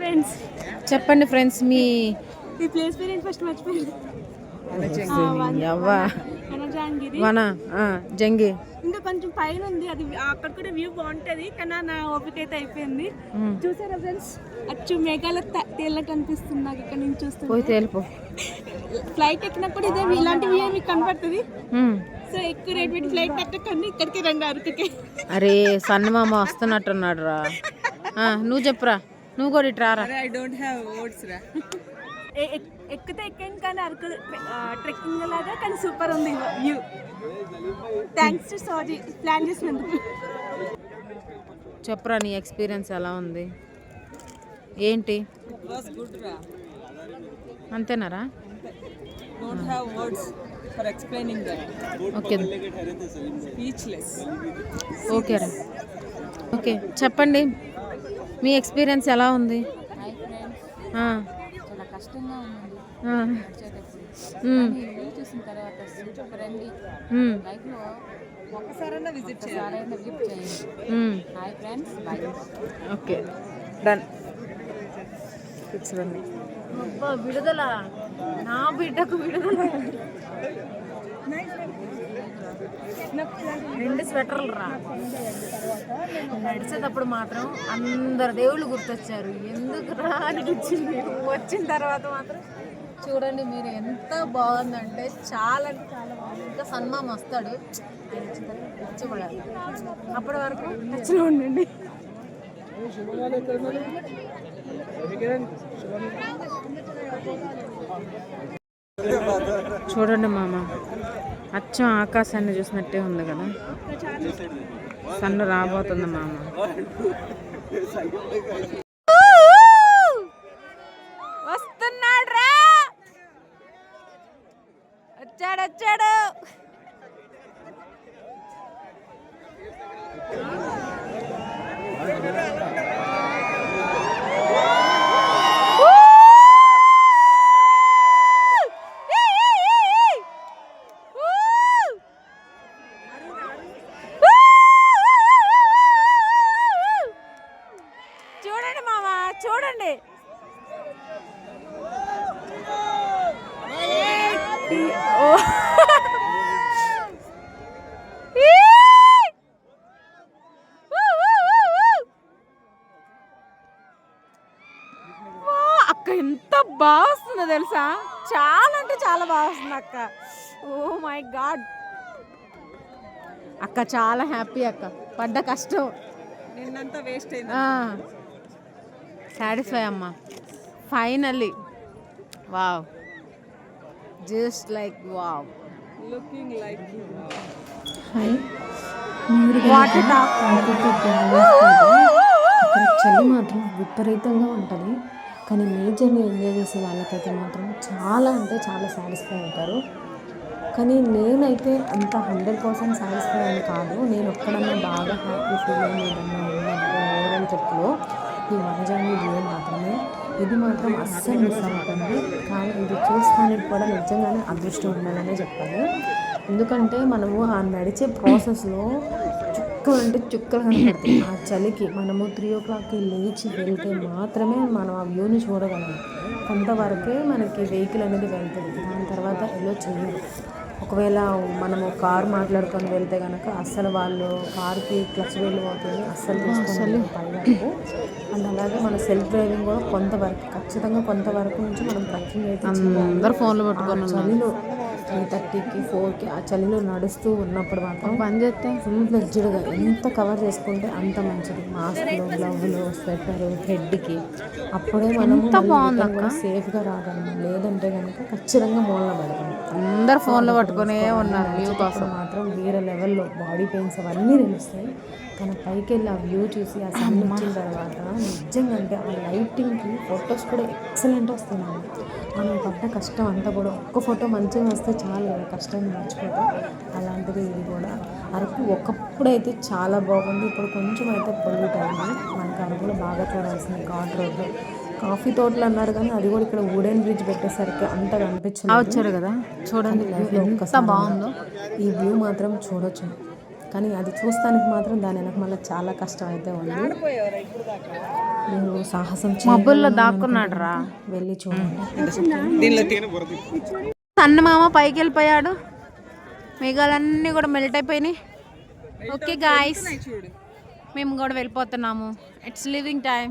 Friends చెప్పండి friends మీ ఈ place పేరు ఫస్ట్ మర్చిపోయింది. వన జంగి ఇంకా కొంచెం పైన ఉంది, అది అక్కడ కూడా వ్యూ బాగుంటది, కానీ నా ఓపిక అయితే అయిపోయింది. చూసారా ఫ్రెండ్స్, అచ్చు మేఘాల తేలినట్టు అనిపిస్తుంది నాకు ఇక్కడ నుంచి చూస్తే. పోయి తేలిపో. ఫ్లైట్ ఎక్కినప్పుడు ఇదే ఇలాంటి వ్యూ మీకు కనపడుతుంది. సో ఎక్కువ రేట్ పెట్టి ఫ్లైట్ పెట్టకండి, ఇక్కడికి రండి అరకుకి. అరే సన్నమామ వస్తున్నట్టున్నాడు రా. నువ్వు చెప్పురా, నువ్వు కూడా ఇటు రారా. ఐ డోంట్ హ్యావ్ వర్డ్స్ రా. ఎక్కితే ఎక్కాను కానీ అరకు ట్రెక్కింగ్ లాగా, కానీ సూపర్ ఉంది view. Thanks to Saji plan చేసినందుకు. చెప్పురా నీ ఎక్స్పీరియన్స్ ఎలా ఉంది ఏంటి? అంతేనారా? Don't have words for explaining that. Okay speechless. Okay రా. ఓకే చెప్పండి మీ ఎక్స్పీరియన్స్ ఎలా ఉంది? చాలా కష్టంగా ఉంది చూసిన తర్వాత సూపర్ అండి. లైఫ్లో ఒక్కసారైనా విజిట్ చేయాలి. Hi friends, bye. Okay done. Fix రండి. అబ్బా విడుదల, నా బిడ్డకు విడుదల. 2 స్వెటర్లు రా. నడిచేటప్పుడు మాత్రం అందరు దేవుళ్ళు గుర్తొచ్చారు. ఎందుకు రా అనిపించింది. వచ్చిన తర్వాత మాత్రం చూడండి మీరు, ఎంత బాగుందంటే చాలా అంటే చాలా బాగుంది. ఇంకా సన్మామ వస్తాడు, ఆయన వచ్చిన తర్వాత నచ్చబడాలి. అప్పటి వరకు నచ్చలో ఉండండి. చూడండి మామ, అచ్చం ఆకాశాన్ని చూసినట్టే ఉంది కదా. సన్ను రాబోతుంది మామ. వస్తున్నాడు రా, వచ్చాడు వచ్చాడు. చూడండి మామ, చూడండి. అక్క ఎంత బాగా వస్తుందో తెలుసా, చాలా అంటే చాలా బాగా వస్తుంది అక్క. ఓ మై గాడ్ అక్క, చాలా హ్యాపీ అక్క. పడ్డ కష్టం నిన్నంతా వేస్ట్ అయింది. సాటిస్ఫై అమ్మా, finally. Wow, just like wow, looking like water చలి మాత్రం విపరీతంగా ఉంటుంది. కానీ మేజర్ని ఎంజాయ్ చేసే వాళ్ళకైతే మాత్రం చాలా అంటే చాలా సాటిస్ఫై అవుతారు. కానీ నేనైతే అంత 100% సాటిస్ఫై అని కాదు. నేను ఒక్కడన్నా బాగా హ్యాపీ ఫీల్ అయ్యి ఏదన్నా ఉన్నప్పుడు ఓవరాల్ ట్రిప్లో ఈ వంజంగి వ్యూ మాత్రమే. ఇది మాత్రం అస్సలు మిస్ అవుతుంది. కానీ ఇది చూస్తానికి కూడా నిజంగానే అదృష్టం ఉండాలనే చెప్పాలి. ఎందుకంటే మనము ఆ నడిచే ప్రాసెస్లో చుక్కలు అంటే చుక్కలు కనపడుతుంది. ఆ చలికి మనము 3 o'clockకి లేచి వెళ్తే మాత్రమే మనం ఆ వ్యూని చూడగలము. కొంతవరకే మనకి వెహికల్ అనేది వెళ్తుంది, దాని తర్వాత ఎలా చేయదు. ఒకవేళ మనము కార్ మాట్లాడుకొని వెళ్తే కనుక అస్సలు వాళ్ళు కార్కి క్లచ్ వేలు అవుతుంది, అస్సలు తీసుకొని పై వరకు. అండ్ అలాగే మన సెల్ఫ్ డ్రైవింగ్ కూడా కొంతవరకు, ఖచ్చితంగా కొంతవరకు నుంచి మనం ట్రెక్కింగ్ అయితే అందరు ఫోన్లు పట్టుకొని చలిలో 3:30కి 4కి ఆ చలిలో నడుస్తూ ఉన్నప్పుడు మాత్రం పని చేస్తే ఫుల్ ఫ్లెడ్జ్డ్గా ఎంత కవర్ చేసుకుంటే అంత మంచిది. మాస్క్లు, గ్లవ్లు, స్వెటరు, హెడ్కి. అప్పుడే మనము సేఫ్గా రాగలము. లేదంటే కనుక ఖచ్చితంగా మూలన పడగలము. అందరు ఫోన్లో పట్టుకునే ఉన్నారు. వ్యూ కోసం మాత్రం వేరే లెవెల్లో బాడీ పెయిన్స్ అవన్నీ తెలుస్తాయి. కానీ పైకి వెళ్ళి ఆ వ్యూ చూసి ఆ సన్ వచ్చిన తర్వాత నిజంగా అంటే ఆ లైటింగ్కి ఫొటోస్ కూడా ఎక్సలెంట్ వస్తున్నాయి. మనం పడ్డ కష్టం అంతా కూడా ఒక్క ఫోటో మంచిగా వస్తే చాలు, కష్టాన్ని మర్చిపోతాం. అలాంటిది ఇది కూడా. అరకు ఒకప్పుడైతే చాలా బాగుంది, ఇప్పుడు కొంచెం అయితే పొల్యూట్ అయింది. మనకి అరకులో బాగా చూడాల్సింది ఘాట్ రోడ్డు, కాఫీ తోటలు అన్నారు కానీ అది కూడా ఇక్కడ వుడెన్ బ్రిడ్జ్ పెట్టేసరికి అంతగా అనిపించింది. వచ్చారు కదా, చూడండి ఎంత బాగుందో. ఈ వ్యూ మాత్రం చూడొచ్చు. కానీ అది చూస్తానికి మాత్రం దాని వెనక మళ్ళీ చాలా కష్టం అయితే ఉంది. మీరు సాహసం మబ్బుల్లో దాక్కున్నాడు రా. వెళ్ళి చూడండి. సన్నమామ పైకి వెళ్ళిపోయాడు, మేఘాలన్నీ కూడా మెల్ట్ అయిపోయినాయి. ఓకే గాయస్, మేము కూడా వెళ్ళిపోతున్నాము. It's living time.